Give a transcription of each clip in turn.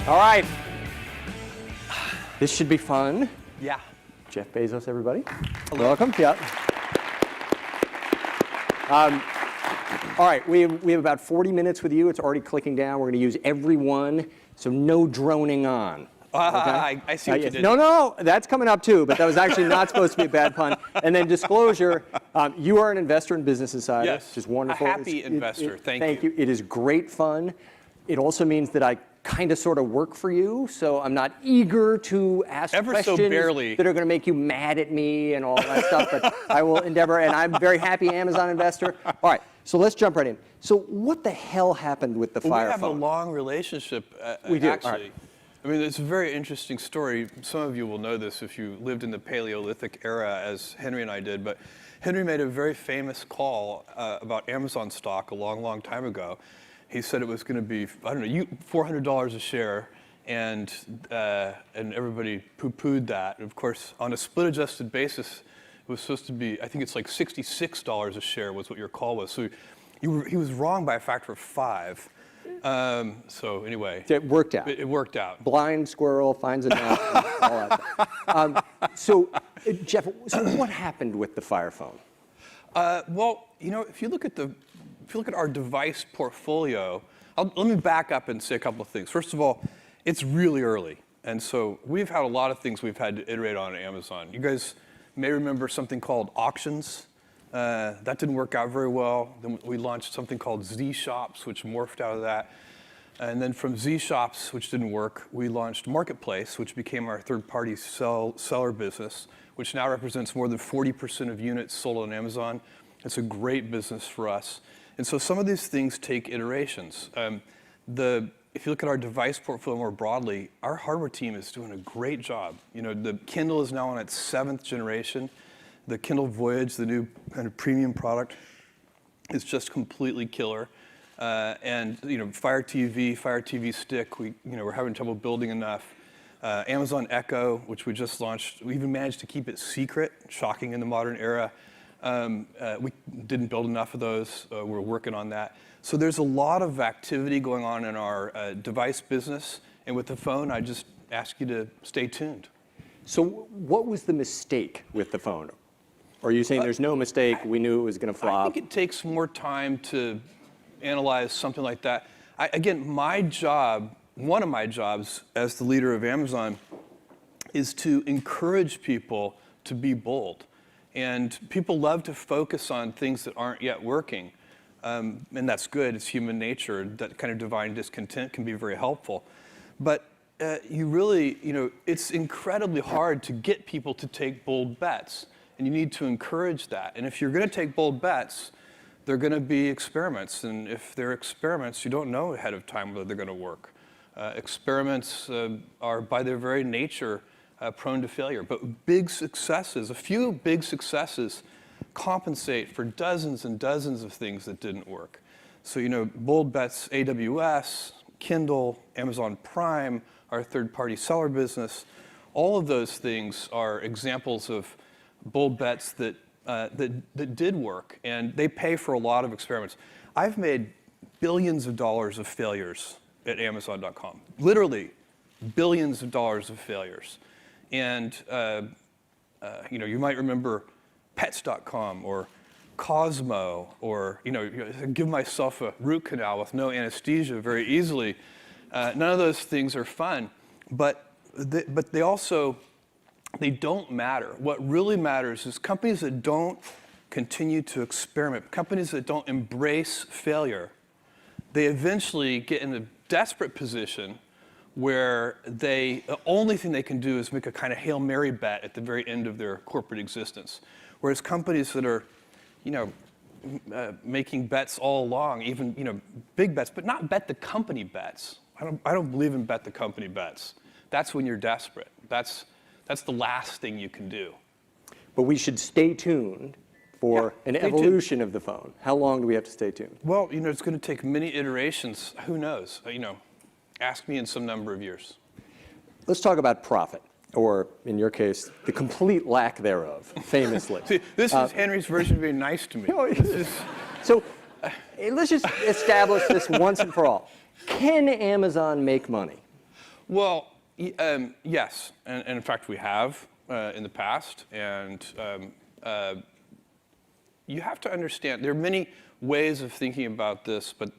All right. This should be fun. Yeah. Jeff Bezos, everybody. Hello. Welcome. Yeah. All right, we have about 40 minutes with you. It's already clicking down. We're going to use every one, so no droning on. Okay? I see what you did. No, that's coming up too, but that was actually not supposed to be a bad pun. And then disclosure, you are an investor in Business Insider, Yes. which is wonderful. A happy investor. Thank you. It is great fun. It also means that I kind of sort of work for you, so I'm not eager to ask questions that are going to make you mad at me and all that stuff, but I will endeavor, and I'm a very happy Amazon investor. All right, so let's jump right in. So what the hell happened with the Fire phone? We have phone? a long relationship, we do. actually. Right. I mean, it's a very interesting story. Some of you will know this if you lived in the Paleolithic era, as Henry and I did, but Henry made a very famous call about Amazon stock a long, long time ago. He said it was going to be, I don't know, $400 a share, and everybody poo-pooed that. And of course, on a split-adjusted basis, it was supposed to be, I think it's like $66 a share was what your call was. So he was wrong by a factor of 5. So anyway. It worked out. It worked out. Blind squirrel finds a nut, all that stuff. So, Jeff, so what happened with the Fire phone? Well, you know, if you look at our device portfolio, let me back up and say a couple of things. First of all, it's really early. And so we've had a lot of things we've had to iterate on at Amazon. You guys may remember something called auctions. That didn't work out very well. Then we launched something called Z Shops, which morphed out of that. And then from Z Shops, which didn't work, we launched Marketplace, which became our third-party seller business, which now represents more than 40% of units sold on Amazon. It's a great business for us. And so some of these things take iterations. If you look at our device portfolio more broadly, our hardware team is doing a great job. You know, the Kindle is now on its 7th generation. The Kindle Voyage, the new kind of premium product, is just completely killer. And you know, Fire TV Stick, we're having trouble building enough. Amazon Echo, which we just launched, we even managed to keep it secret, shocking in the modern era. We didn't build enough of those. We're working on that. So there's a lot of activity going on in our device business. And with the phone, I just ask you to stay tuned. So what was the mistake with the phone? Or are you saying there's no mistake, we knew it was going to flop? I think it takes more time to analyze something like that. Again, my job, one of my jobs as the leader of Amazon, is to encourage people to be bold. And people love to focus on things that aren't yet working. And that's good, it's human nature. That kind of divine discontent can be very helpful. But it's incredibly hard to get people to take bold bets. And you need to encourage that. And if you're going to take bold bets, they're going to be experiments. And if they're experiments, you don't know ahead of time whether they're going to work. Experiments are, by their very nature, prone to failure. But big successes, a few big successes, compensate for dozens and dozens of things that didn't work. So, you know, bold bets, AWS, Kindle, Amazon Prime, our third-party seller business, all of those things are examples of bold bets that did work, and they pay for a lot of experiments. I've made billions of dollars of failures at Amazon.com, literally billions of dollars of failures. And you might remember Pets.com or Cosmo, or give myself a root canal with no anesthesia very easily. None of those things are fun, but they don't matter. What really matters is companies that don't continue to experiment, companies that don't embrace failure, they eventually get in a desperate position where the only thing they can do is make a kind of Hail Mary bet at the very end of their corporate existence. Whereas companies that are, making bets all along, even, big bets, but not bet the company bets. I don't believe in bet the company bets. That's when you're desperate. That's the last thing you can do. But we should stay tuned for an evolution of the phone. How long do we have to stay tuned? Well, it's going to take many iterations. Who knows? Ask me in some number of years. Let's talk about profit, or in your case, the complete lack thereof, famously. See, this is Henry's version of being nice to me. So let's just establish this once and for all. Can Amazon make money? Well, yes, and in fact we have in the past, and you have to understand, there are many ways of thinking about this, but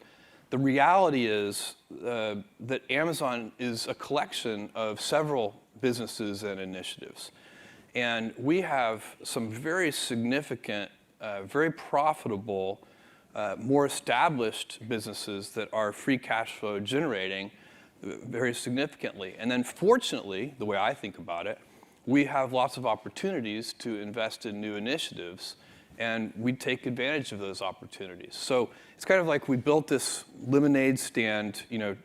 the reality is that Amazon is a collection of several businesses and initiatives. And we have some very significant, very profitable, more established businesses that are free cash flow generating very significantly. And then fortunately, the way I think about it, we have lots of opportunities to invest in new initiatives, and we take advantage of those opportunities. So it's kind of like we built this lemonade stand,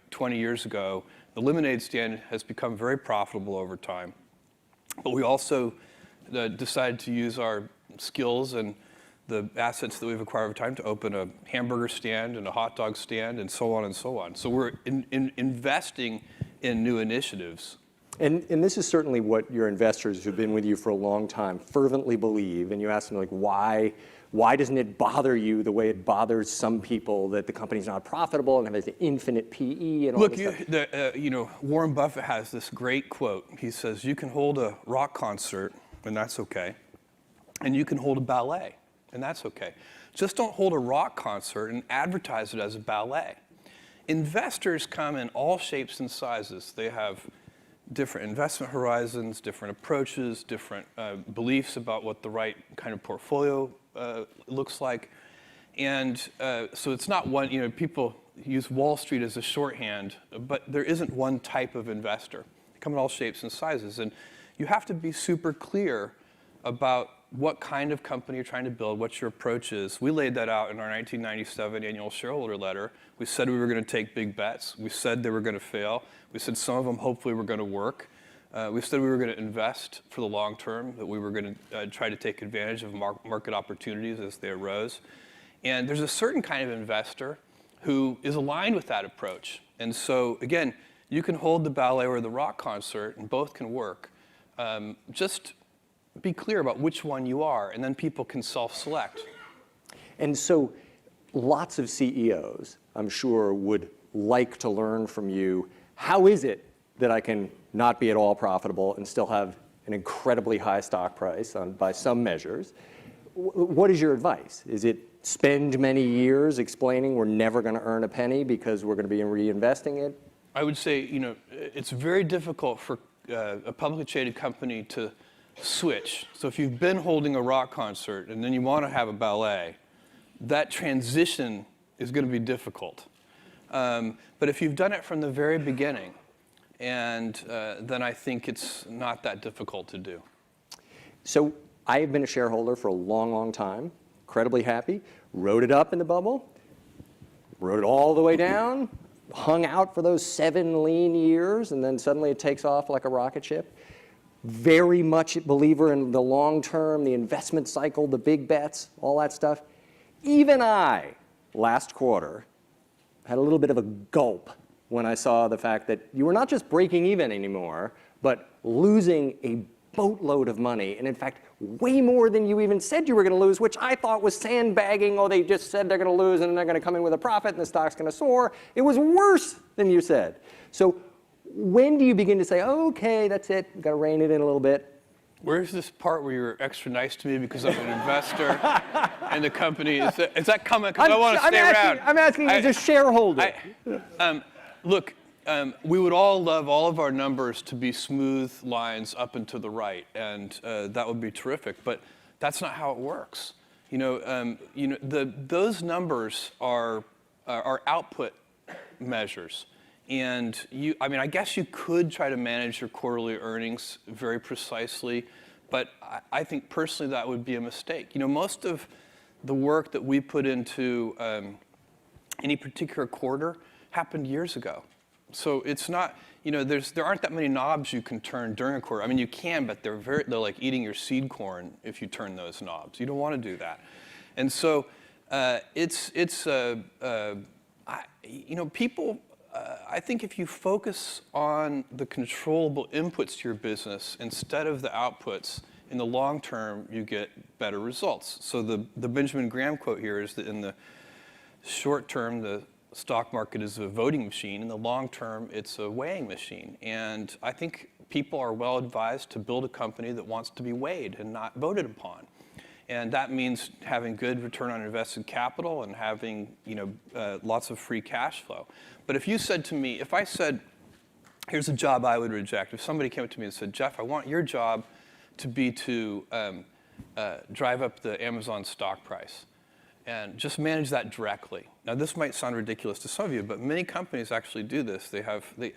20 years ago. The lemonade stand has become very profitable over time. But we also decided to use our skills and the assets that we've acquired over time to open a hamburger stand and a hot dog stand and so on and so on. So we're investing in new initiatives. And this is certainly what your investors who've been with you for a long time fervently believe. And you ask them, like, why doesn't it bother you the way it bothers some people that the company's not profitable and has an infinite PE and all this stuff? Warren Buffett has this great quote. He says, you can hold a rock concert, and that's okay. And you can hold a ballet, and that's okay. Just don't hold a rock concert and advertise it as a ballet. Investors come in all shapes and sizes. They have different investment horizons, different approaches, different beliefs about what the right kind of portfolio looks like. And so it's not one, people use Wall Street as a shorthand, but there isn't one type of investor. They come in all shapes and sizes. And you have to be super clear about what kind of company you're trying to build, what your approach is. We laid that out in our 1997 annual shareholder letter. We said we were going to take big bets. We said they were going to fail. We said some of them hopefully were going to work. We said we were going to invest for the long term, that we were going to try to take advantage of market opportunities as they arose. And there's a certain kind of investor who is aligned with that approach. And so, again, you can hold the ballet or the rock concert, and both can work. Just be clear about which one you are, and then people can self-select. And so lots of CEOs, I'm sure, would like to learn from you, how is it that I can not be at all profitable and still have an incredibly high stock price by some measures? What is your advice? Is it spend many years explaining we're never going to earn a penny because we're going to be reinvesting it? I would say, it's very difficult for a publicly traded company to switch. So if you've been holding a rock concert and then you want to have a ballet, that transition is going to be difficult. But if you've done it from the very beginning, and then I think it's not that difficult to do. So I have been a shareholder for a long, long time, incredibly happy, rode it up in the bubble, rode it all the way down, hung out for those 7 lean years, and then suddenly it takes off like a rocket ship. Very much a believer in the long term, the investment cycle, the big bets, all that stuff. Even I, last quarter, had a little bit of a gulp when I saw the fact that you were not just breaking even anymore, but losing a boatload of money, and in fact, way more than you even said you were going to lose, which I thought was sandbagging. Oh, they just said they're going to lose, and then they're going to come in with a profit, and the stock's going to soar. It was worse than you said. So when do you begin to say, oh, okay, that's it, we've got to rein it in a little bit? Where's this part where you're extra nice to me because I'm an investor in the company? Is that coming? Because I want to stay around. I'm asking you as a shareholder. Look, we would all love all of our numbers to be smooth lines up and to the right, and that would be terrific. But that's not how it works. Those numbers are output measures. And I guess you could try to manage your quarterly earnings very precisely, but I think personally that would be a mistake. Most of the work that we put into any particular quarter happened years ago. So it's not, there aren't that many knobs you can turn during a quarter. I mean, you can, but they're like eating your seed corn if you turn those knobs. You don't want to do that. And so people. I think if you focus on the controllable inputs to your business instead of the outputs, in the long term, you get better results. So the Benjamin Graham quote here is that in the short term, the stock market is a voting machine. In the long term, it's a weighing machine. And I think people are well advised to build a company that wants to be weighed and not voted upon. And that means having good return on invested capital and having lots of free cash flow. But if you said to me, if I said, here's a job I would reject. If somebody came up to me and said, Jeff, I want your job to be to drive up the Amazon stock price and just manage that directly. Now, this might sound ridiculous to some of you, but many companies actually do this. They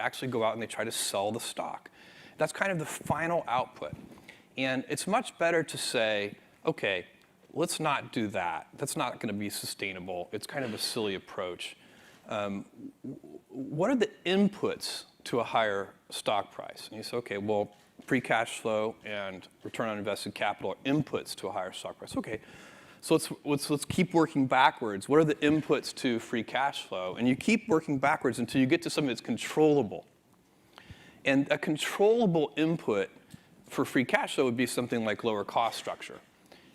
actually go out and they try to sell the stock. That's kind of the final output. And it's much better to say, okay, let's not do that. That's not going to be sustainable. It's kind of a silly approach. What are the inputs to a higher stock price? And you say, okay, well, free cash flow and return on invested capital are inputs to a higher stock price. Okay, so let's keep working backwards. What are the inputs to free cash flow? And you keep working backwards until you get to something that's controllable. And a controllable input for free cash flow would be something like lower cost structure.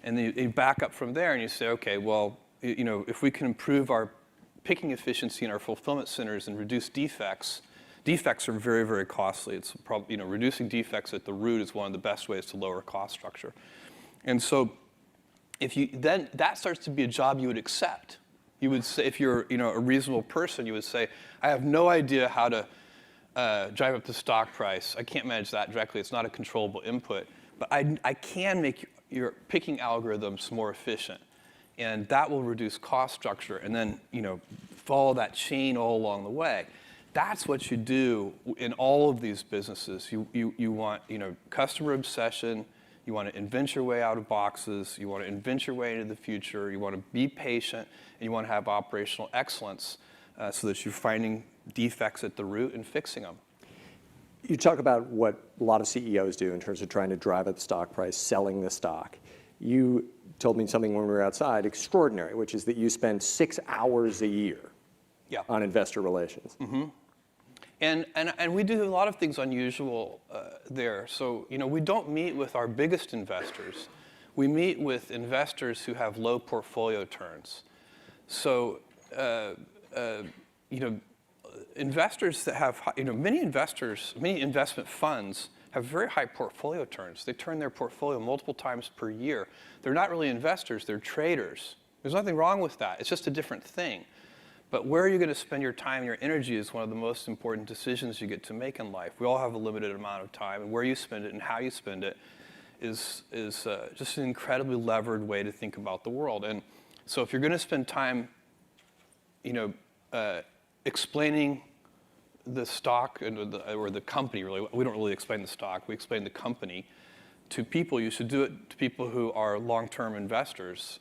And then you back up from there and you say, okay, well, if we can improve our picking efficiency in our fulfillment centers and reduce defects. Defects are very, very costly. It's probably, reducing defects at the root is one of the best ways to lower cost structure. And so then that starts to be a job you would accept. You would say, if you're a reasonable person, you would say, I have no idea how to drive up the stock price. I can't manage that directly. It's not a controllable input. But I can make your picking algorithms more efficient. And that will reduce cost structure. And then follow that chain all along the way. That's what you do in all of these businesses. You want customer obsession. You want to invent your way out of boxes. You want to invent your way into the future. You want to be patient. And you want to have operational excellence so that you're finding defects at the root and fixing them. You talk about what a lot of CEOs do in terms of trying to drive up the stock price, selling the stock. You told me something when we were outside extraordinary, which is that you spend 6 hours a year on investor relations. Mm-hmm. And we do a lot of things unusual there. So, we don't meet with our biggest investors. We meet with investors who have low portfolio turns. So, investors that have, many investment funds have very high portfolio turns. They turn their portfolio multiple times per year. They're not really investors, they're traders. There's nothing wrong with that. It's just a different thing. But where you're going to spend your time and your energy is one of the most important decisions you get to make in life. We all have a limited amount of time, and where you spend it and how you spend it is just an incredibly levered way to think about the world. And so if you're going to spend time, explaining the stock or the company, really, we don't really explain the stock, we explain the company to people. You should do it to people who are long-term investors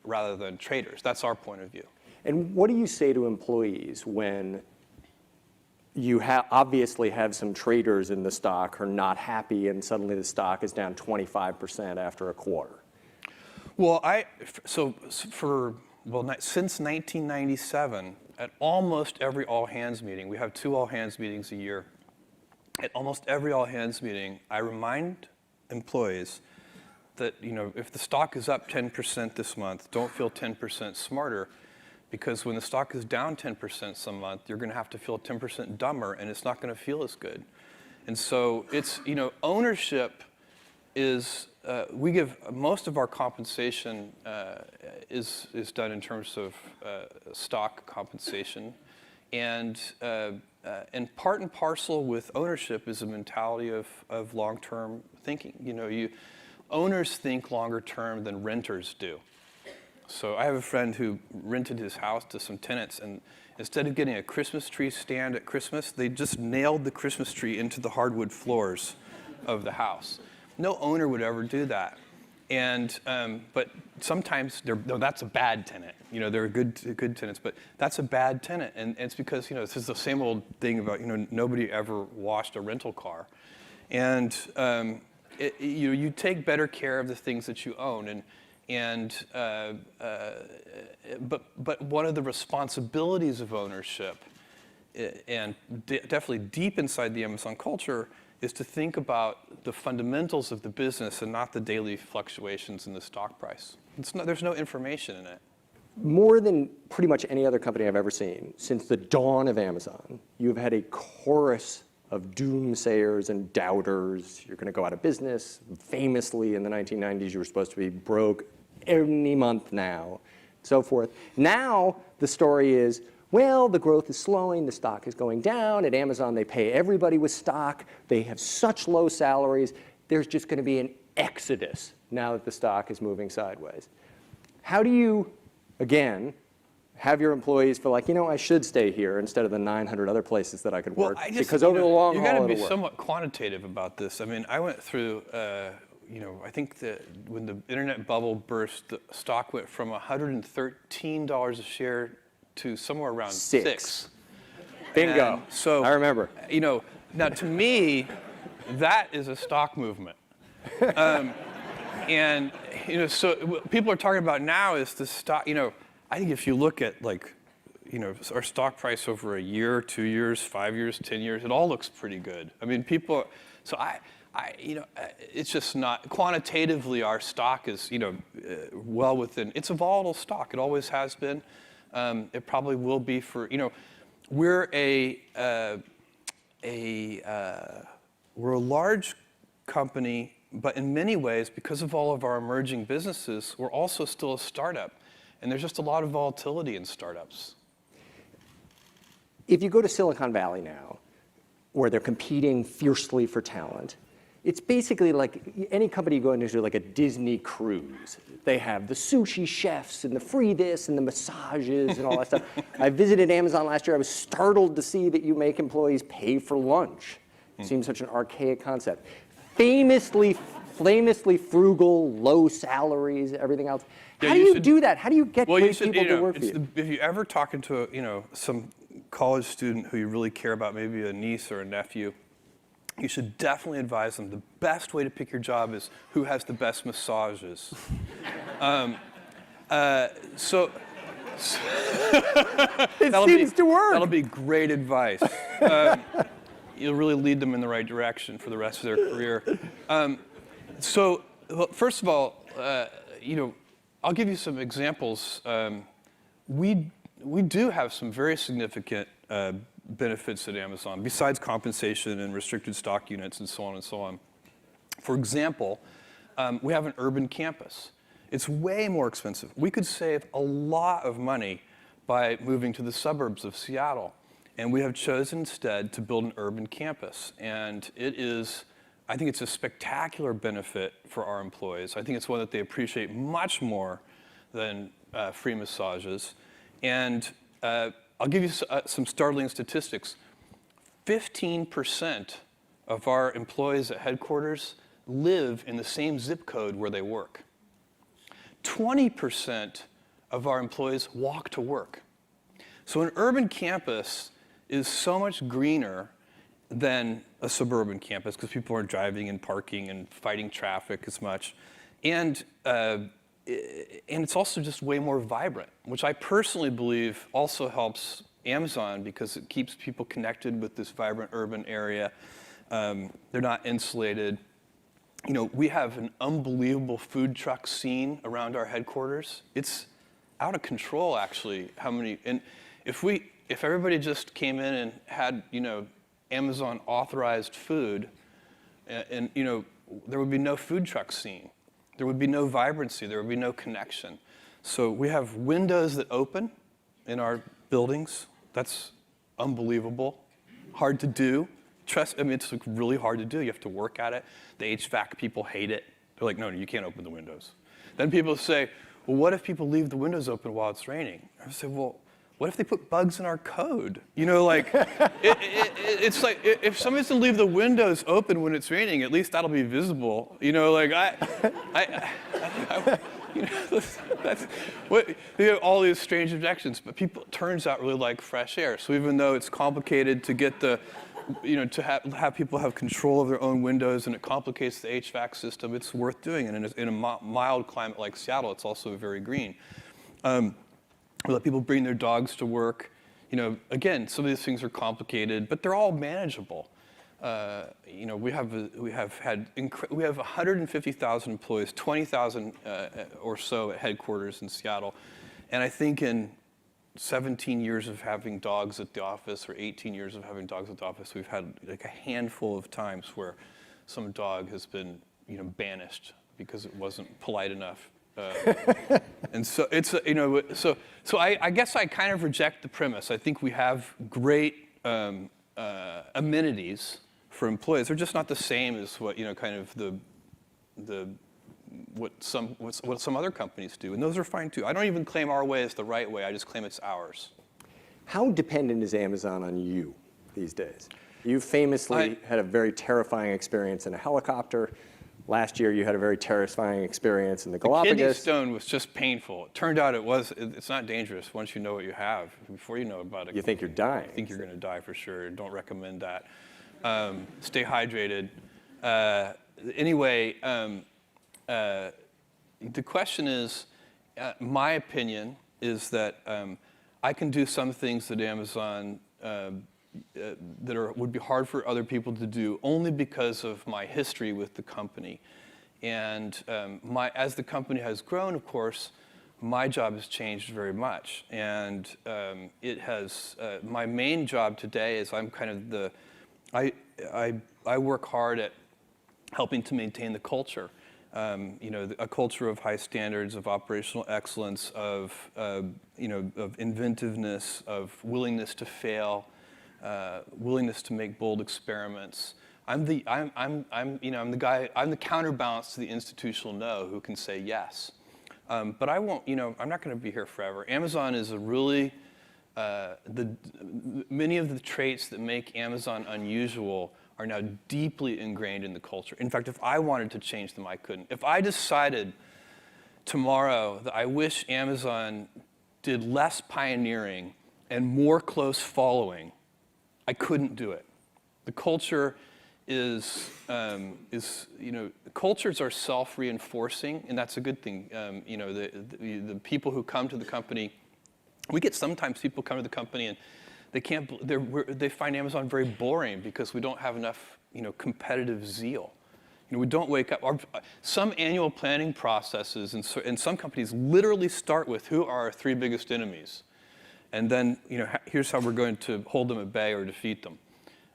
rather than traders. That's our point of view. And what do you say to employees when you obviously have some traders in the stock who are not happy and suddenly the stock is down 25% after a quarter? Well, since 1997, at almost every all-hands meeting, we have 2 all-hands meetings a year. At almost every all-hands meeting, I remind employees that if the stock is up 10% this month, don't feel 10% smarter, because when the stock is down 10% some month, you're going to have to feel 10% dumber, and it's not going to feel as good. And so it's ownership is we give most of our compensation is done in terms of stock compensation, and part and parcel with ownership is a mentality of long-term thinking. Owners think longer term than renters do. So I have a friend who rented his house to some tenants, and instead of getting a Christmas tree stand at Christmas, they just nailed the Christmas tree into the hardwood floors of the house. No owner would ever do that. And but sometimes that's a bad tenant. They're good tenants, but that's a bad tenant, and it's because this is the same old thing about nobody ever washed a rental car, and you take better care of the things that you own, but one of the responsibilities of ownership, and definitely deep inside the Amazon culture, is to think about the fundamentals of the business and not the daily fluctuations in the stock price. There's no information in it. more than pretty much any other company I've ever seen, since the dawn of Amazon, you've had a chorus of doomsayers and doubters. You're going to go out of business. Famously, in the 1990s, you were supposed to be broke any month now, so forth. Now, the story is, well, the growth is slowing, the stock is going down. At Amazon, they pay everybody with stock. They have such low salaries. There's just going to be an exodus now that the stock is moving sideways. How do you, again, have your employees feel like, I should stay here instead of the 900 other places that I could work? Because over the long haul, you got to be it'll work. somewhat quantitative about this. I mean, I went through, I think that when the internet bubble burst, the stock went from $113 a share to somewhere around six. Bingo. And so I remember. Now to me, that is a stock movement. And so what people are talking about now is the stock. I think if you look at our stock price over a year, 2 years, 5 years, 10 years, it all looks pretty good. I mean, people. So it's just not quantitatively. Our stock is well within. It's a volatile stock. It always has been. It probably will be for we're we're a large company, but in many ways, because of all of our emerging businesses, we're also still a startup. And there's just a lot of volatility in startups. If you go to Silicon Valley now, where they're competing fiercely for talent, it's basically like any company you go into, like a Disney cruise. They have the sushi chefs and the free this and the massages and all that stuff. I visited Amazon last year. I was startled to see that you make employees pay for lunch. It seems such an archaic concept. Famously frugal, low salaries, everything else. How do you do that? How do you get great people to work for you? If you ever talking to some college student who you really care about, maybe a niece or a nephew, you should definitely advise them the best way to pick your job is who has the best massages. It seems to work. That'll be great advice. You'll really lead them in the right direction for the rest of their career. First of all, I'll give you some examples. We do have some very significant benefits at Amazon, besides compensation and restricted stock units and so on and so on. For example, we have an urban campus. It's way more expensive. We could save a lot of money by moving to the suburbs of Seattle. And we have chosen instead to build an urban campus. And I think it's a spectacular benefit for our employees. I think it's one that they appreciate much more than free massages. And I'll give you some startling statistics. 15% of our employees at headquarters live in the same zip code where they work. 20% of our employees walk to work. So an urban campus is so much greener than a suburban campus because people aren't driving and parking and fighting traffic as much. And it's also just way more vibrant, which I personally believe also helps Amazon because it keeps people connected with this vibrant urban area. They're not insulated. We have an unbelievable food truck scene around our headquarters. It's out of control, actually, how many, and if everybody just came in and had, Amazon authorized food, and there would be no food truck scene. There would be no vibrancy. There would be no connection. So we have windows that open in our buildings. That's unbelievable. Hard to do. It's really hard to do. You have to work at it. The HVAC people hate it. They're like, no, you can't open the windows. Then people say, well, what if people leave the windows open while it's raining? I say, well, what if they put bugs in our code? It's like if somebody's gonna leave the windows open when it's raining, at least that'll be visible. That's what all these strange objections. But people, it turns out, really like fresh air. So even though it's complicated to get to have people have control of their own windows, and it complicates the HVAC system, it's worth doing. And in a mild climate like Seattle, it's also very green. We let people bring their dogs to work. Again, some of these things are complicated, but they're all manageable. We have 150,000 employees, 20,000 or so at headquarters in Seattle, I think in 17 years of having dogs at the office, or 18 years of having dogs at the office, we've had like a handful of times where some dog has been, banished because it wasn't polite enough. And so it's, so I guess I kind of reject the premise. I think we have great amenities for employees. They're just not the same as what, kind of what some other companies do, and those are fine too. I don't even claim our way is the right way. I just claim it's ours. How dependent is Amazon on you these days? You famously had a very terrifying experience in a helicopter. Last year, you had a very terrifying experience in the Galapagos. The kidney stone was just painful. It turned out it's not dangerous once you know what you have. Before you know about it, you think you're dying. I think you're going to die for sure. Don't recommend that. Stay hydrated. Anyway. The question is, my opinion is that I can do some things that Amazon would be hard for other people to do only because of my history with the company. And as the company has grown, of course, my job has changed very much. And it has, my main job today is I'm kind of I work hard at helping to maintain the culture. A culture of high standards, of operational excellence, of inventiveness, of willingness to fail, willingness to make bold experiments. I'm the guy. I'm the counterbalance to the institutional no who can say yes. But I won't. I'm not going to be here forever. Amazon is a really many of the traits that make Amazon unusual are now deeply ingrained in the culture. In fact, if I wanted to change them, I couldn't. If I decided tomorrow that I wish Amazon did less pioneering and more close following, I couldn't do it. The culture cultures are self-reinforcing, and that's a good thing. The people who come to the company, we get sometimes people come to the company and they find Amazon very boring because we don't have enough, competitive zeal. We don't wake up. Some annual planning processes and some companies literally start with who are our 3 biggest enemies, and then here's how we're going to hold them at bay or defeat them.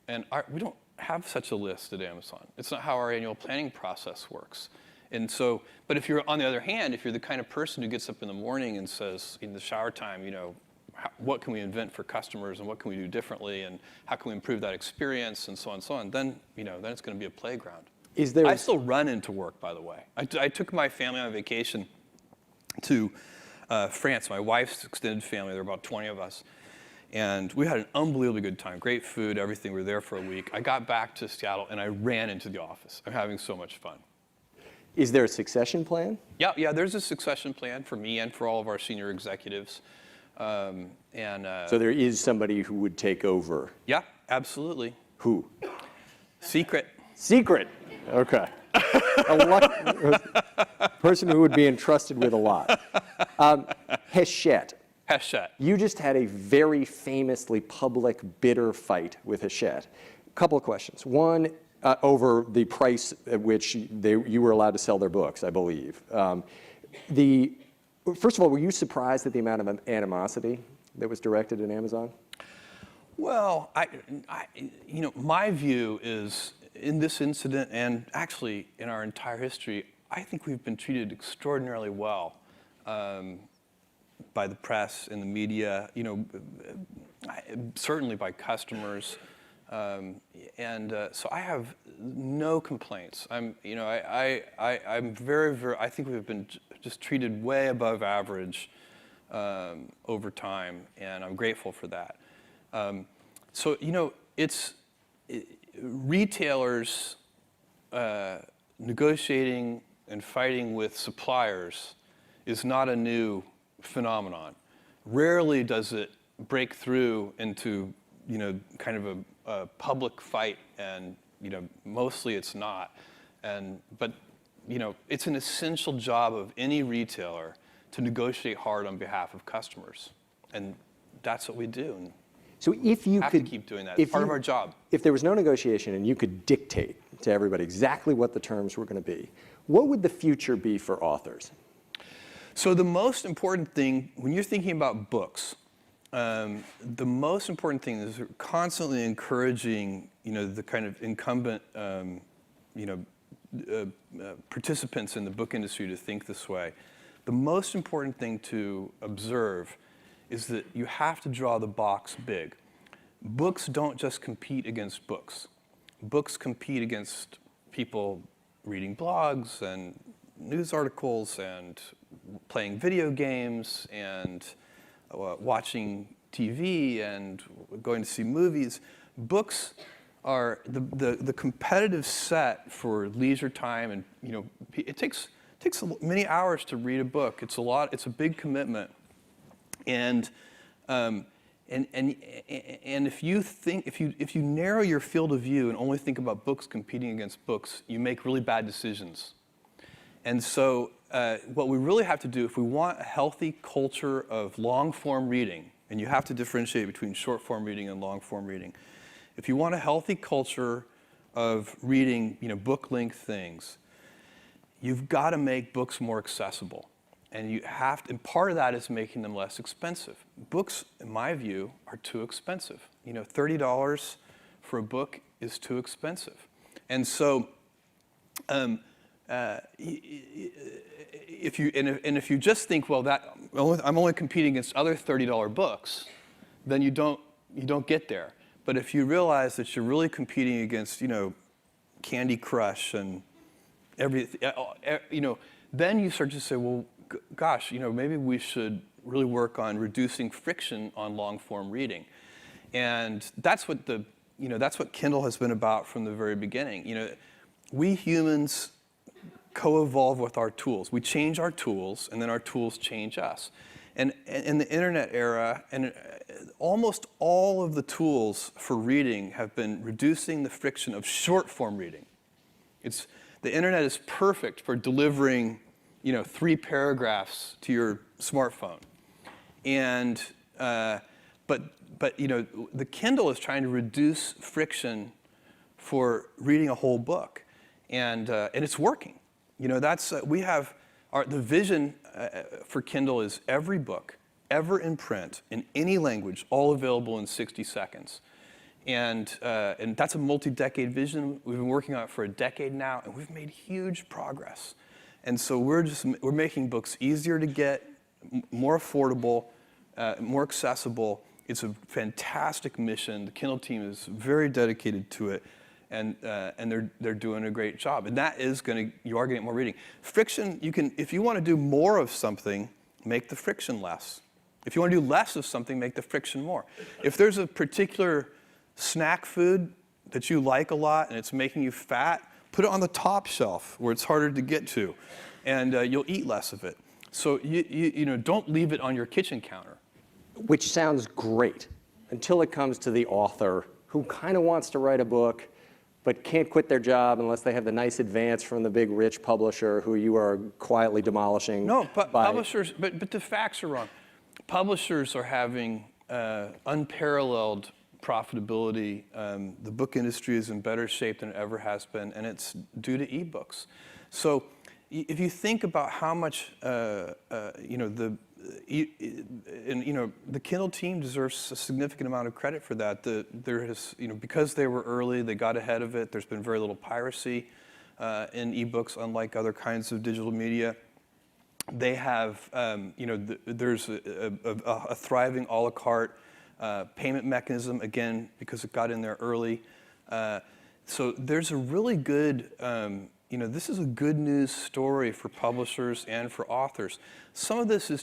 And we don't have such a list at Amazon. It's not how our annual planning process works. And so, but if you're on the other hand, if you're the kind of person who gets up in the morning and says in the shower time, what can we invent for customers and what can we do differently and how can we improve that experience and so on, then it's going to be a playground. I still run into work, by the way. I took my family on vacation to France, my wife's extended family. There were about 20 of us. And we had an unbelievably good time. Great food, everything. We were there for a week. I got back to Seattle and I ran into the office. I'm having so much fun. Is there a succession plan? Yeah, there's a succession plan for me and for all of our senior executives. So there is somebody who would take over? Yeah, absolutely. Who? Secret. Secret. Okay. A person who would be entrusted with a lot. Hachette. Hachette. You just had a very famously public bitter fight with Hachette. A couple of questions. One, over the price at which you were allowed to sell their books, I believe. First of all, were you surprised at the amount of animosity that was directed at Amazon? Well, my view is in this incident and actually in our entire history, I think we've been treated extraordinarily well by the press and the media, certainly by customers. So I have no complaints. I think we've been just treated way above average over time, and I'm grateful for that. Retailers negotiating and fighting with suppliers is not a new phenomenon. Rarely does it break through into kind of a public fight, and mostly it's not. But it's an essential job of any retailer to negotiate hard on behalf of customers, and that's what we do. And so if you have to keep doing that. It's part of our job. If there was no negotiation and you could dictate to everybody exactly what the terms were going to be, what would the future be for authors? So the most important thing, when you're thinking about books, the most important thing is constantly encouraging, the kind of incumbent, participants in the book industry to think this way. The most important thing to observe is that you have to draw the box big. Books don't just compete against books. Books compete against people reading blogs and news articles and playing video games and watching TV and going to see movies. Books are the competitive set for leisure time, and it takes many hours to read a book. It's a big commitment, and if you narrow your field of view and only think about books competing against books, you make really bad decisions. And so what we really have to do, if we want a healthy culture of long-form reading, and you have to differentiate between short-form reading and long-form reading, if you want a healthy culture of reading, book-length things, you've got to make books more accessible. And part of that is making them less expensive. Books, in my view, are too expensive. $30 for a book is too expensive. And so, if you just think, well, I'm only competing against other $30 books, then you don't get there. But if you realize that you're really competing against, Candy Crush and everything, then you start to say, well, gosh, maybe we should really work on reducing friction on long-form reading. And that's what that's what Kindle has been about from the very beginning. We humans co-evolve with our tools. We change our tools, and then our tools change us. And in the internet era, and almost all of the tools for reading have been reducing the friction of short-form reading. The internet is perfect for delivering 3 paragraphs to your smartphone. And but the Kindle is trying to reduce friction for reading a whole book, and it's working. The vision for Kindle is every book ever in print in any language, all available in 60 seconds. And that's a multi-decade vision. We've been working on it for a decade now, and we've made huge progress. And so we're making books easier to get, more affordable, more accessible. It's a fantastic mission. The Kindle team is very dedicated to it, and they're doing a great job. And that is you are going to get more reading. Friction, if you want to do more of something, make the friction less. If you want to do less of something, make the friction more. If there's a particular snack food that you like a lot and it's making you fat, put it on the top shelf where it's harder to get to, and you'll eat less of it. So don't leave it on your kitchen counter. Which sounds great until it comes to the author who kind of wants to write a book but can't quit their job unless they have the nice advance from the big rich publisher who you are quietly demolishing. No, publishers, but the facts are wrong. Publishers are having unparalleled profitability. The book industry is in better shape than it ever has been, and it's due to ebooks. So if you think about how much the Kindle team deserves a significant amount of credit for that. Because they were early, they got ahead of it. There's been very little piracy in ebooks, unlike other kinds of digital media. They have, there's a thriving a la carte payment mechanism, again, because it got in there early. So there's a really good, this is a good news story for publishers and for authors. Some of this is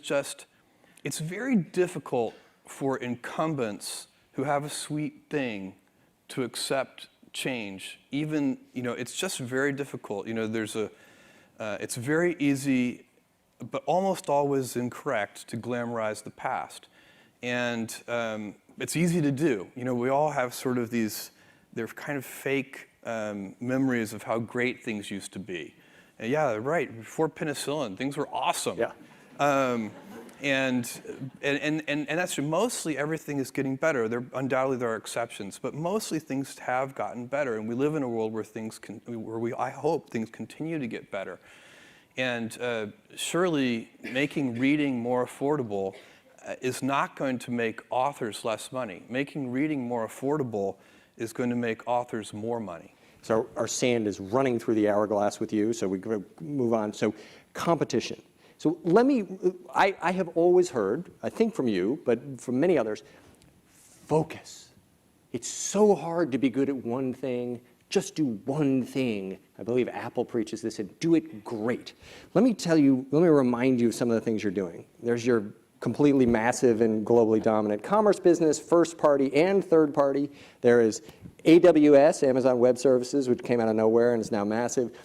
it's very difficult for incumbents who have a sweet thing to accept change. Even, it's just very difficult. It's very easy, but almost always incorrect, to glamorize the past. And it's easy to do. We all have sort of they're kind of fake memories of how great things used to be. And yeah, right, before penicillin, things were awesome. Yeah. And that's true. Mostly everything is getting better. Undoubtedly there are exceptions, but mostly things have gotten better. And we live in a world where I hope things continue to get better. And surely making reading more affordable is not going to make authors less money. Making reading more affordable is going to make authors more money. So our sand is running through the hourglass with you, so we can move on. So competition. So I have always heard, I think from you, but from many others, focus. It's so hard to be good at one thing. Just do one thing. I believe Apple preaches this, and do it great. Let me remind you of some of the things you're doing. There's your completely massive and globally dominant commerce business, first party and third party. There is AWS, Amazon Web Services, which came out of nowhere and is now massive.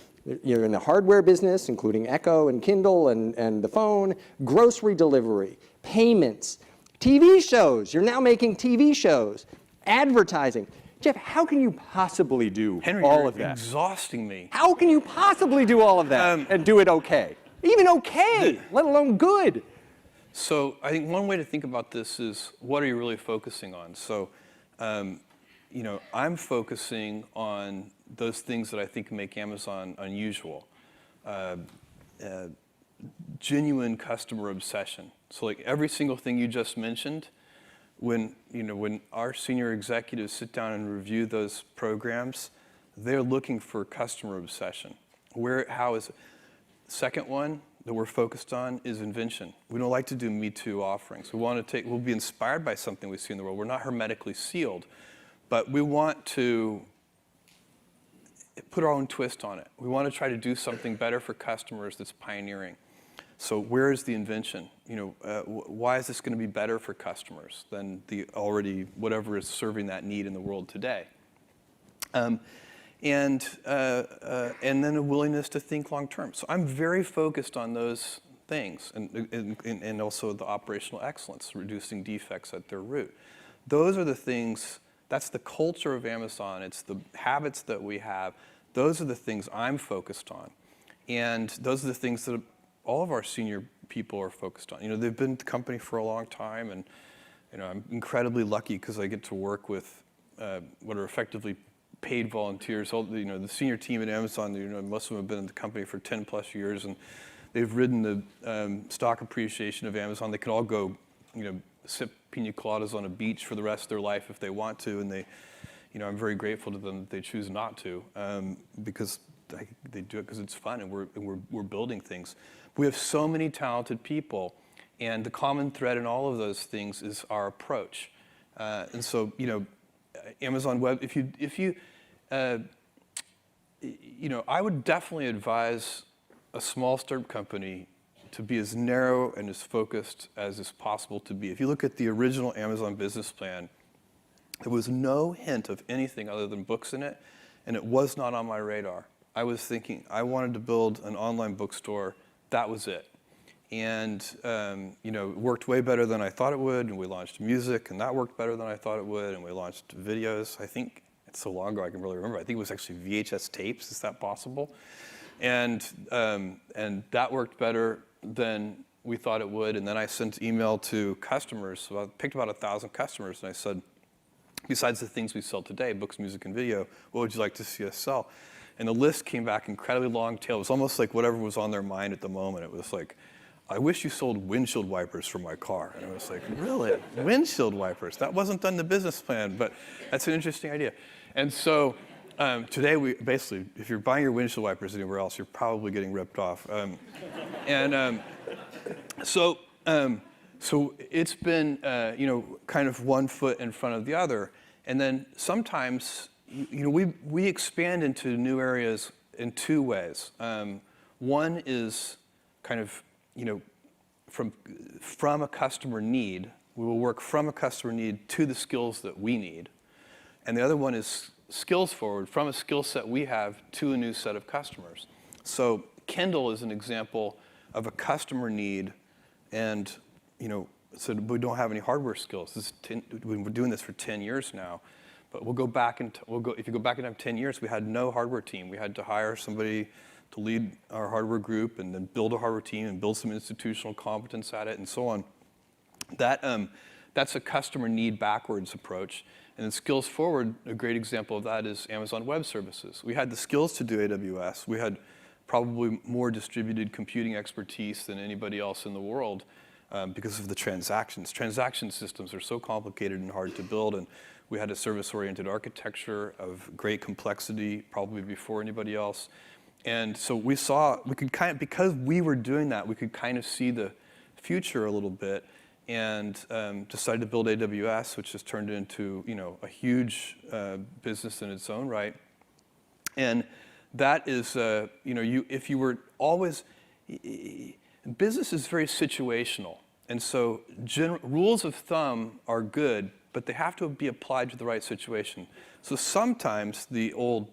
You're in the hardware business, including Echo and Kindle and the phone, grocery delivery, payments, TV shows. You're now making TV shows, advertising. Jeff, how can you possibly do all of that? Henry, you're exhausting me. How can you possibly do all of that and do it okay? Even okay, let alone good. So I think one way to think about this is, what are you really focusing on? So, I'm focusing on those things that I think make Amazon unusual. Genuine customer obsession. So like every single thing you just mentioned, when our senior executives sit down and review those programs, they're looking for customer obsession. How is it? Second one that we're focused on is invention. We don't like to do Me Too offerings. We'll be inspired by something we see in the world. We're not hermetically sealed, but we want to put our own twist on it. We want to try to do something better for customers that's pioneering. So where is the invention? Why is this going to be better for customers than whatever is serving that need in the world today? And then a willingness to think long term. So I'm very focused on those things, and also the operational excellence, reducing defects at their root. Those are the things. That's the culture of Amazon. It's the habits that we have. Those are the things I'm focused on, and those are the things that all of our senior people are focused on. They've been at the company for a long time, and I'm incredibly lucky because I get to work with what are effectively paid volunteers. The senior team at Amazon, most of them have been in the company for 10 plus years, and they've ridden the stock appreciation of Amazon. They could all go, sip pina coladas on a beach for the rest of their life if they want to, and I'm very grateful to them that they choose not to, because they do it because it's fun, and we're building things. We have so many talented people, and the common thread in all of those things is our approach. And so, Amazon Web, I would definitely advise a small startup company to be as narrow and as focused as is possible to be. If you look at the original Amazon business plan, there was no hint of anything other than books in it, and it was not on my radar. I was thinking I wanted to build an online bookstore. That was it. And it worked way better than I thought it would, and we launched music, and that worked better than I thought it would, and we launched videos. I think it's so long ago I can really remember. I think it was actually VHS tapes. Is that possible? And that worked better than we thought it would. And then I sent email to customers. So I picked about 1,000 customers, and I said, besides the things we sell today, books, music, and video, what would you like to see us sell? And the list came back incredibly long tail. It was almost like whatever was on their mind at the moment. It was like, I wish you sold windshield wipers for my car. And I was like, really? Windshield wipers? That wasn't done in the business plan, but that's an interesting idea. And so today, basically, if you're buying your windshield wipers anywhere else, you're probably getting ripped off. So it's been, kind of one foot in front of the other. And then sometimes, we expand into new areas in two ways. One is kind of, from a customer need. We will work from a customer need to the skills that we need. And the other one is skills forward, from a skill set we have to a new set of customers. So Kindle is an example of a customer need, and so we don't have any hardware skills. We've been doing this for 10 years now, but if you go back in time 10 years, we had no hardware team. We had to hire somebody to lead our hardware group, and then build a hardware team and build some institutional competence at it, and so on. That's a customer need backwards approach. And then skills forward, a great example of that is Amazon Web Services. We had the skills to do AWS. We had probably more distributed computing expertise than anybody else in the world because of the transactions. Transaction systems are so complicated and hard to build, and we had a service-oriented architecture of great complexity, probably before anybody else. And so we could kind of, because we were doing that, we could kind of see the future a little bit, and decided to build AWS, which has turned into a huge business in its own right. And that is, if you were always, business is very situational, and so rules of thumb are good, but they have to be applied to the right situation. So sometimes the old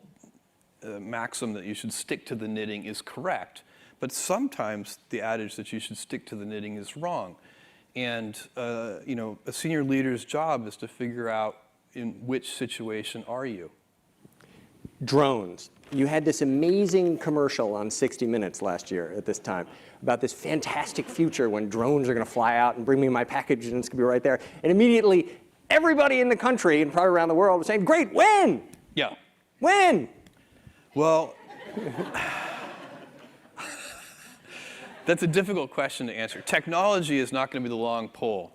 maxim that you should stick to the knitting is correct, but sometimes the adage that you should stick to the knitting is wrong. And a senior leader's job is to figure out in which situation are you. Drones. You had this amazing commercial on 60 Minutes last year at this time about this fantastic future when drones are going to fly out and bring me my package and it's going to be right there. And immediately, everybody in the country and probably around the world was saying, great, when? Yeah. When? Well, that's a difficult question to answer. Technology is not going to be the long pole.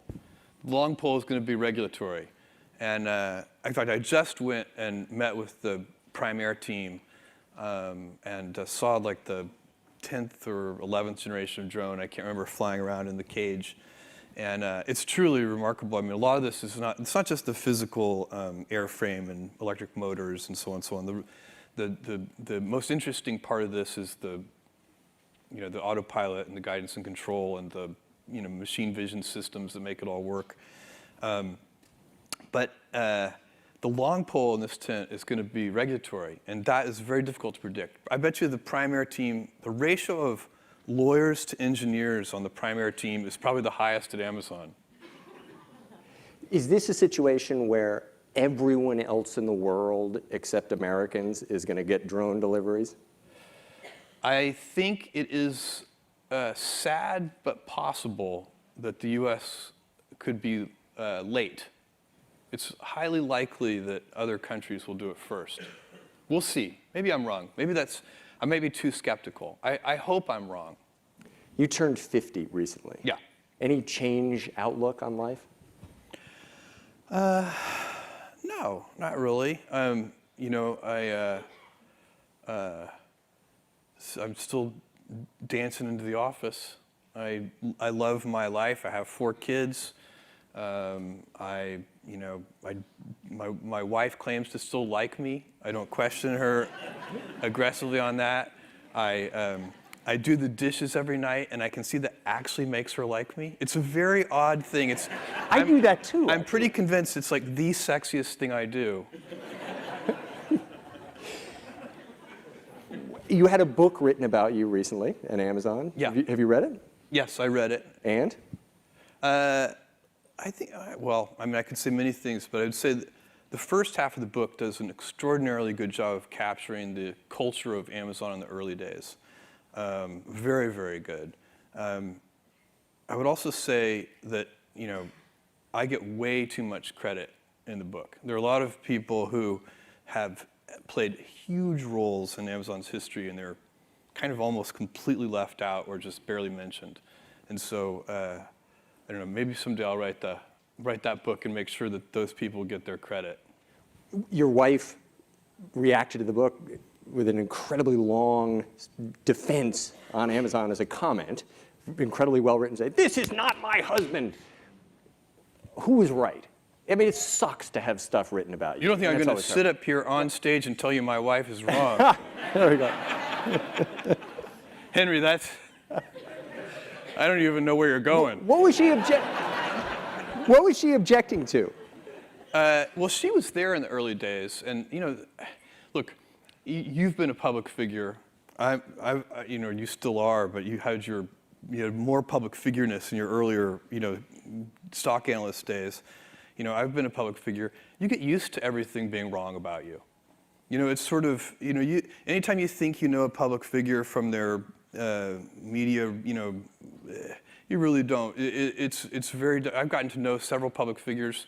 The long pole is going to be regulatory. And in fact, I just went and met with the Primaire team and saw like the 10th or 11th generation of drone. I can't remember, flying around in the cage. And it's truly remarkable. I mean, a lot of this is it's not just the physical airframe and electric motors and so on and so on. The most interesting part of this is the autopilot and the guidance and control and the machine vision systems that make it all work. But the long pole in this tent is going to be regulatory, and that is very difficult to predict. I bet you the Primaire team, the ratio of lawyers to engineers on the Primaire team is probably the highest at Amazon. Is this a situation where everyone else in the world except Americans is going to get drone deliveries? I think it is sad but possible that the U.S. could be late. It's highly likely that other countries will do it first. We'll see. Maybe I'm wrong. I may be too skeptical. I hope I'm wrong. You turned 50 recently. Yeah. Any change outlook on life? No, not really. I'm still dancing into the office. I love my life. I have 4 kids. My wife claims to still like me. I don't question her aggressively on that. I do the dishes every night, and I can see that actually makes her like me. It's a very odd thing. I do that too. I'm pretty convinced it's like the sexiest thing I do. You had a book written about you recently on Amazon. Yeah. Have you read it? Yes, I read it. And? I think, I could say many things, but I would say that the first half of the book does an extraordinarily good job of capturing the culture of Amazon in the early days. Very, very good. I would also say that, I get way too much credit in the book. There are a lot of people who have played huge roles in Amazon's history, and they're kind of almost completely left out or just barely mentioned. And so, I don't know, maybe someday I'll write that book and make sure that those people get their credit. Your wife reacted to the book with an incredibly long defense on Amazon as a comment, incredibly well written, say, "This is not my husband." Who was right? I mean, it sucks to have stuff written about you. You don't think I'm going to sit up here on stage and tell you my wife is wrong? There we go. Henry, I don't even know where you're going. What was she objecting to? Well, she was there in the early days, and look, you've been a public figure. You still are, but you had more public figureness in your earlier, stock analyst days. I've been a public figure. You get used to everything being wrong about you. It's sort of, anytime you think you know a public figure from their media, you really don't. I've gotten to know several public figures.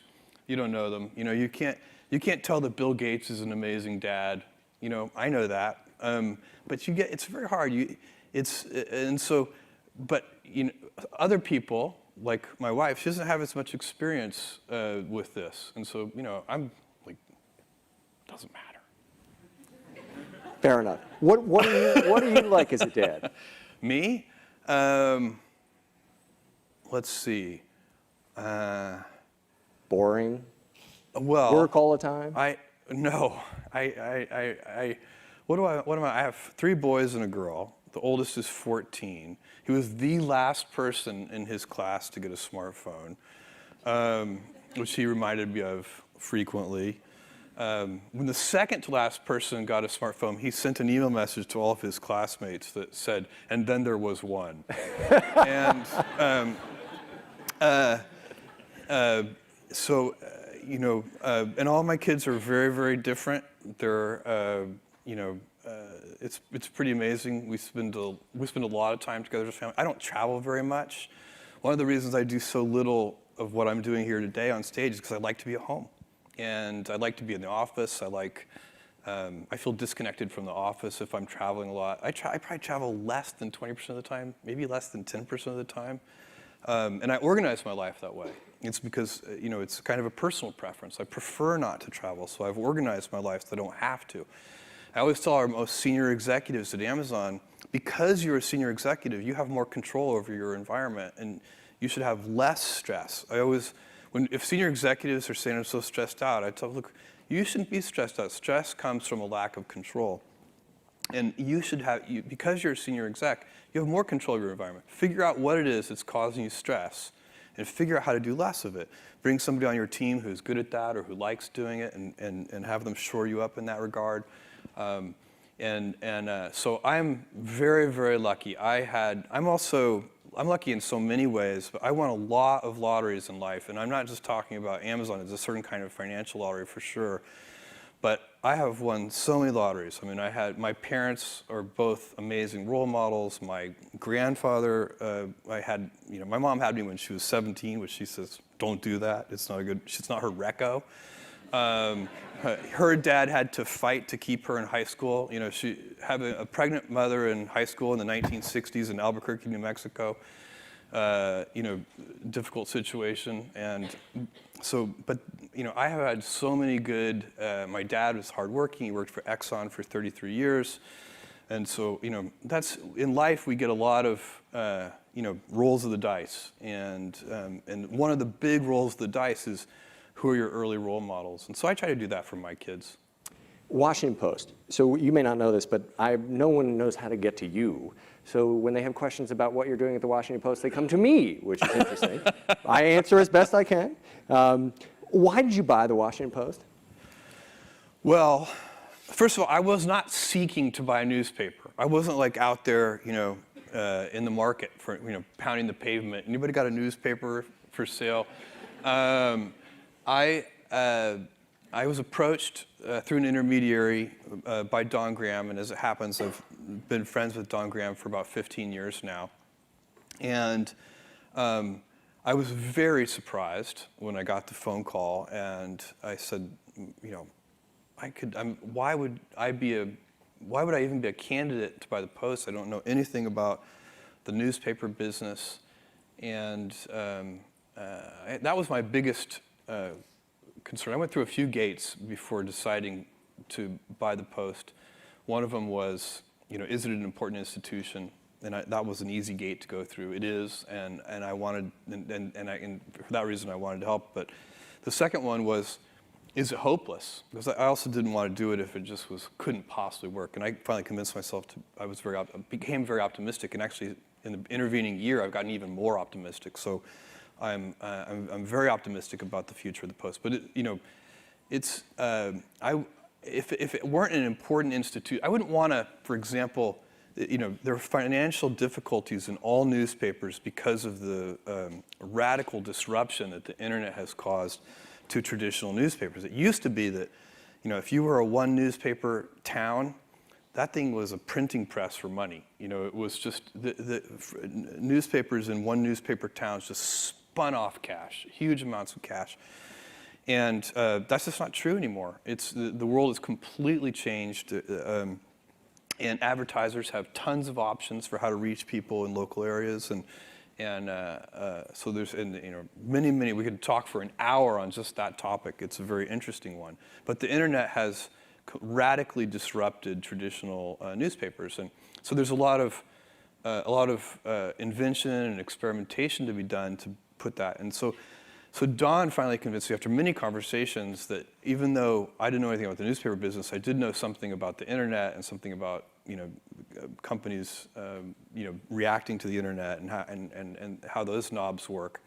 You don't know them. You can't tell that Bill Gates is an amazing dad. I know that. But it's very hard. But other people, like my wife, she doesn't have as much experience with this, and so I'm like, doesn't matter. Fair enough. What do you like as a dad? Me? Let's see. Boring? Well, work all the time? What am I? I have 3 boys and a girl. The oldest is 14. He was the last person in his class to get a smartphone, which he reminded me of frequently. When the second to last person got a smartphone, he sent an email message to all of his classmates that said, "And then there was one." And and all my kids are very, very different. They're, it's pretty amazing. We spend a lot of time together as a family. I don't travel very much. One of the reasons I do so little of what I'm doing here today on stage is because I like to be at home, and I like to be in the office. I feel disconnected from the office if I'm traveling a lot. I probably travel less than 20% of the time, maybe less than 10% of the time. And I organize my life that way. It's because, it's kind of a personal preference. I prefer not to travel, so I've organized my life so I don't have to. I always tell our most senior executives at Amazon, because you're a senior executive, you have more control over your environment, and you should have less stress. If senior executives are saying I'm so stressed out, I tell them, look, you shouldn't be stressed out. Stress comes from a lack of control. And because you're a senior exec, you have more control of your environment. Figure out what it is that's causing you stress, and figure out how to do less of it. Bring somebody on your team who's good at that or who likes doing it, and have them shore you up in that regard. So I'm very, very lucky. I'm lucky in so many ways, but I won a lot of lotteries in life, and I'm not just talking about Amazon. It's a certain kind of financial lottery for sure. But I have won so many lotteries. I mean, my parents are both amazing role models. My grandfather, my mom had me when she was 17, which she says, don't do that. It's not her reco. Her dad had to fight to keep her in high school. She had a pregnant mother in high school in the 1960s in Albuquerque, New Mexico. Difficult situation. And so, but, I have had so many good, my dad was hardworking. He worked for Exxon for 33 years. And so, that's, in life, we get a lot of, rolls of the dice. And one of the big rolls of the dice is, who are your early role models? And so I try to do that for my kids. Washington Post. So you may not know this, but no one knows how to get to you. So when they have questions about what you're doing at the Washington Post, they come to me, which is interesting. I answer as best I can. Why did you buy the Washington Post? Well, first of all, I was not seeking to buy a newspaper. I wasn't like out there, in the market for, pounding the pavement. Anybody got a newspaper for sale? I was approached through an intermediary by Don Graham, and as it happens, I've been friends with Don Graham for about 15 years now. And I was very surprised when I got the phone call, and I said, why would I even be a candidate to buy the Post? I don't know anything about the newspaper business, and that was my biggest concern. I went through a few gates before deciding to buy the Post. One of them was, is it an important institution? And that was an easy gate to go through. It is, and I wanted, and for that reason I wanted to help. But the second one was, is it hopeless? Because I also didn't want to do it if it just couldn't possibly work. And I finally convinced myself I became very optimistic. And actually, in the intervening year, I've gotten even more optimistic. So I'm very optimistic about the future of the Post. But if it weren't an important institute, I wouldn't want to, for example, there are financial difficulties in all newspapers because of the radical disruption that the internet has caused to traditional newspapers. It used to be that, if you were a one newspaper town, that thing was a printing press for money. It was just the newspapers in one newspaper towns just spun off cash, huge amounts of cash. And that's just not true anymore. The world has completely changed. And advertisers have tons of options for how to reach people in local areas, and so there's many. We could talk for an hour on just that topic. It's a very interesting one. But the internet has radically disrupted traditional newspapers, and so there's a lot of invention and experimentation to be done to put that. And so Don finally convinced me after many conversations that even though I didn't know anything about the newspaper business, I did know something about the internet and something about companies reacting to the internet and how those knobs work.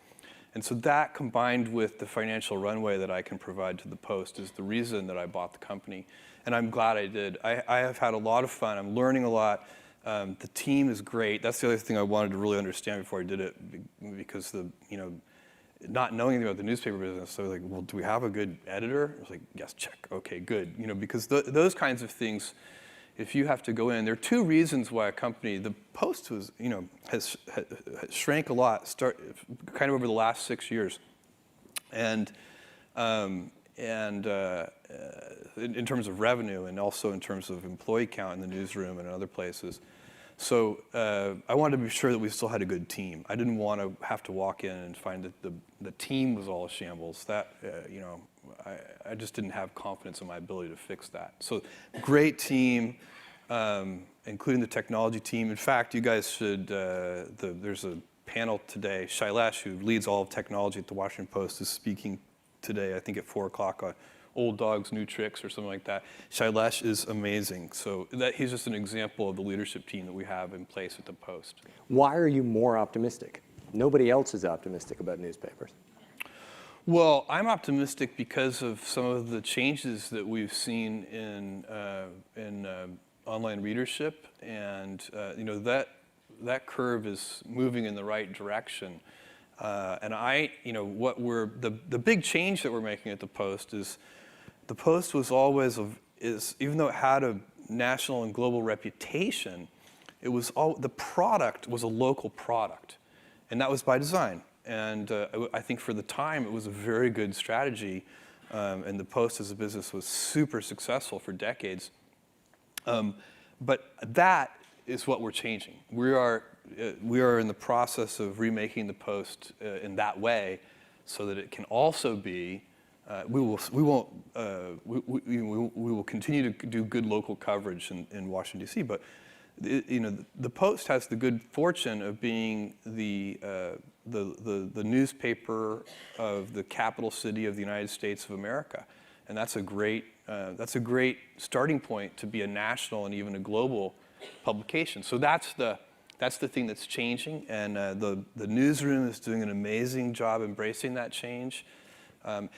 And so that combined with the financial runway that I can provide to the Post is the reason that I bought the company. And I'm glad I did. I have had a lot of fun. I'm learning a lot. The team is great. That's the other thing I wanted to really understand before I did it, because not knowing anything about the newspaper business, so I was like, well, do we have a good editor? I was like, yes, check, okay, good. Because those kinds of things, if you have to go in, there are two reasons why a company, the Post was, has shrank a lot, kind of over the last 6 years, and in terms of revenue, and also in terms of employee count in the newsroom and other places. So I wanted to be sure that we still had a good team. I didn't want to have to walk in and find that the team was all a shambles. That I just didn't have confidence in my ability to fix that. So great team, including the technology team. In fact, you guys should. There's a panel today. Shailesh, who leads all of technology at the Washington Post, is speaking today. I think at 4 o'clock on Old Dogs, New Tricks, or something like that. Shailesh is amazing. So he's just an example of the leadership team that we have in place at the Post. Why are you more optimistic? Nobody else is optimistic about newspapers. Well, I'm optimistic because of some of the changes that we've seen in online readership, and that curve is moving in the right direction. And the big change that we're making at the Post is, the Post was always, even though it had a national and global reputation, the product was a local product, and that was by design. And I think for the time it was a very good strategy, and the Post as a business was super successful for decades. But that is what we're changing. We are in the process of remaking the Post in that way, so that it can also be. We will continue to do good local coverage in Washington D.C. But the Post has the good fortune of being the newspaper of the capital city of the United States of America, and that's a great starting point to be a national and even a global publication. So that's the thing that's changing, and the newsroom is doing an amazing job embracing that change.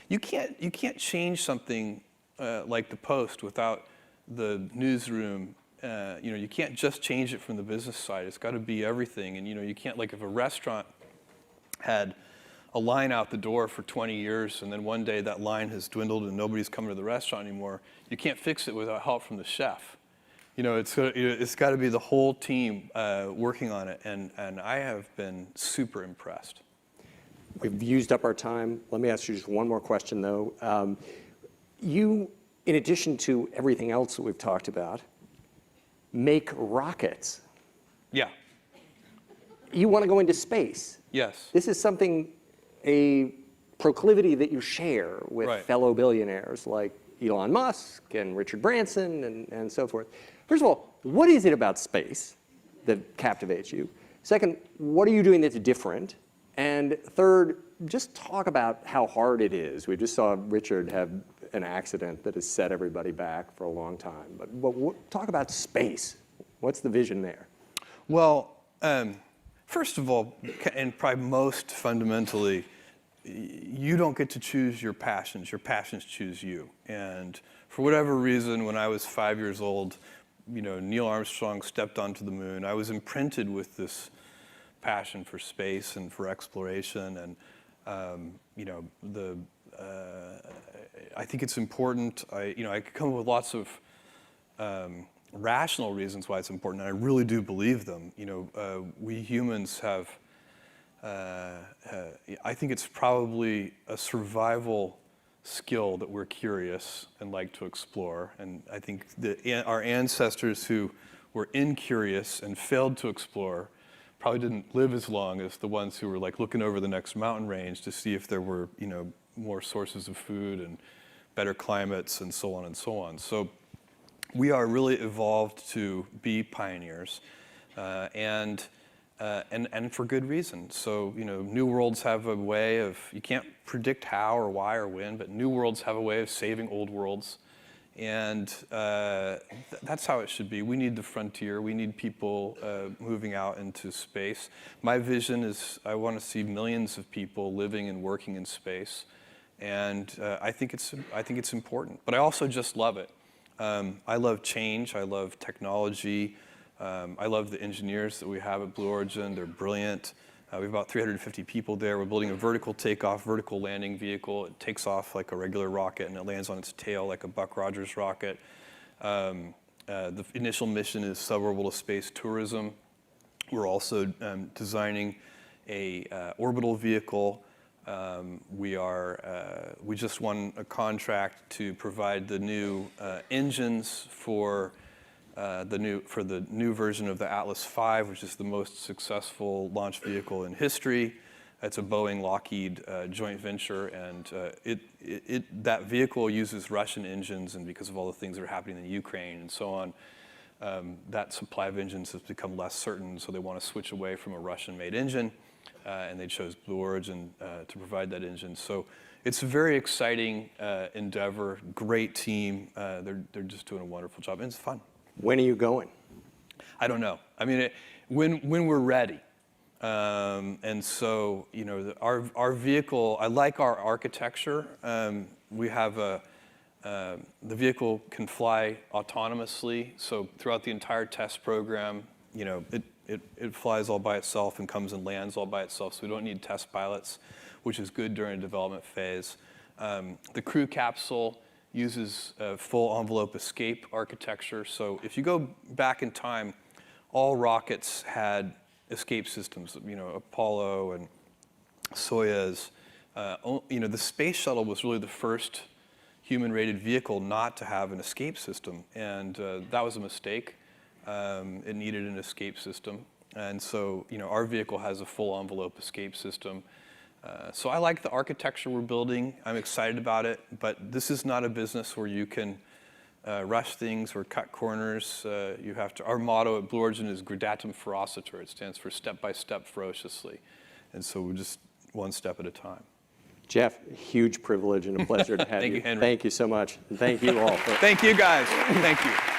You can't change something like the Post without the newsroom. You can't just change it from the business side. It's got to be everything, and you can't, like, if a restaurant had a line out the door for 20 years, and then one day that line has dwindled and nobody's coming to the restaurant anymore, you can't fix it without help from the chef. It's got to be the whole team working on it, and I have been super impressed. We've used up our time. Let me ask you just one more question, though. You, in addition to everything else that we've talked about, make rockets. Yeah. You want to go into space. Yes. This is a proclivity that you share with fellow billionaires like Elon Musk and Richard Branson and so forth. First of all, what is it about space that captivates you? Second, what are you doing that's different? And third, just talk about how hard it is. We just saw Richard have an accident that has set everybody back for a long time. But talk about space. What's the vision there? Well, first of all, and probably most fundamentally, you don't get to choose your passions choose you. And for whatever reason, when I was 5 years old, Neil Armstrong stepped onto the moon. I was imprinted with this passion for space and for exploration, and I think it's important. I could come up with lots of rational reasons why it's important, and I really do believe them. We humans have. I think it's probably a survival skill that we're curious and like to explore, and I think our ancestors who were incurious and failed to explore probably didn't live as long as the ones who were like looking over the next mountain range to see if there were, more sources of food and better climates and so on and so on. So we are really evolved to be pioneers, and for good reason. So, new worlds have a way of, you can't predict how or why or when, but new worlds have a way of saving old worlds. And that's how it should be. We need the frontier. We need people moving out into space. My vision is I want to see millions of people living and working in space. And I think it's important. But I also just love it. I love change. I love technology. I love the engineers that we have at Blue Origin. They're brilliant. We have about 350 people there. We're building a vertical takeoff, vertical landing vehicle. It takes off like a regular rocket, and it lands on its tail like a Buck Rogers rocket. The initial mission is suborbital space tourism. We're also designing a orbital vehicle. We just won a contract to provide the new engines for the new version of the Atlas V, which is the most successful launch vehicle in history. It's a Boeing-Lockheed joint venture, and that vehicle uses Russian engines, and because of all the things that are happening in Ukraine and so on, that supply of engines has become less certain, so they want to switch away from a Russian-made engine, and they chose Blue Origin to provide that engine. So it's a very exciting endeavor, great team. They're just doing a wonderful job, and it's fun. When are you going? I don't know. I mean, when we're ready. And so, our vehicle, I like our architecture. We have the vehicle can fly autonomously. So throughout the entire test program, it flies all by itself and comes and lands all by itself. So we don't need test pilots, which is good during a development phase. The crew capsule uses full envelope escape architecture. So if you go back in time, all rockets had escape systems, Apollo and Soyuz. The space shuttle was really the first human-rated vehicle not to have an escape system, and that was a mistake. It needed an escape system, and so our vehicle has a full envelope escape system. So I like the architecture we're building. I'm excited about it, but this is not a business where you can rush things or cut corners. Our motto at Blue Origin is gradatum ferocitor. It stands for step by step ferociously. And so we're just one step at a time. Jeff, huge privilege and a pleasure to have Thank you. you, Henry. Thank you so much. And thank you all. Thank you, guys. Thank you.